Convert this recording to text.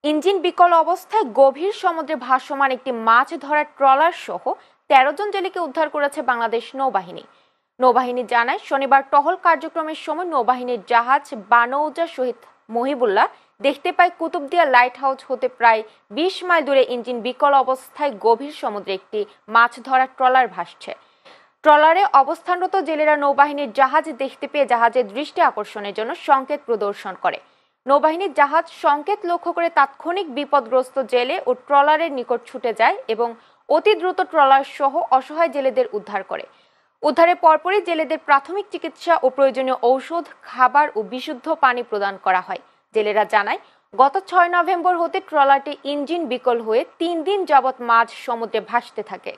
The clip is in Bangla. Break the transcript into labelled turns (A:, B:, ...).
A: ইঞ্জিন বিকল অবস্থায় গভীর সমুদ্রে ভাসমান একটি মাছ ধরার ট্রলার সহ ১৩ জন জেলেকে উদ্ধার করেছে বাংলাদেশ নৌবাহিনী। নৌবাহিনী জানায়, শনিবার টহল কার্যক্রমের সময় নৌবাহিনীর জাহাজ বানৌজা শহীদ মহিবুল্লাহ দেখতে পায় কুতুবদিয়া লাইট হাউস হতে প্রায় ২০ মাইল দূরে ইঞ্জিন বিকল অবস্থায় গভীর সমুদ্রে একটি মাছ ধরার ট্রলার ভাসছে। ট্রলারে অবস্থানরত জেলেরা নৌবাহিনীর জাহাজ দেখতে পেয়ে জাহাজের দৃষ্টি আকর্ষণের জন্য সংকেত প্রদর্শন করে। নৌবাহিনীর জাহাজ সংকেত লক্ষ্য করে তাৎক্ষণিক বিপদগ্রস্ত জেলে ও ট্রলারের নিকট ছুটে যায় এবং অতি দ্রুত ট্রলার সহ অসহায় জেলেদের উদ্ধার করে। উদ্ধারের পরপরই জেলেদের প্রাথমিক চিকিৎসা ও প্রয়োজনীয় ঔষধ, খাবার ও বিশুদ্ধ পানি প্রদান করা হয়। জেলেরা জানায়, গত ৬ নভেম্বর হতে ট্রলারটি ইঞ্জিন বিকল হয়ে ৩ দিন যাবৎ মাঝ সমুদ্রে ভাসতে থাকে।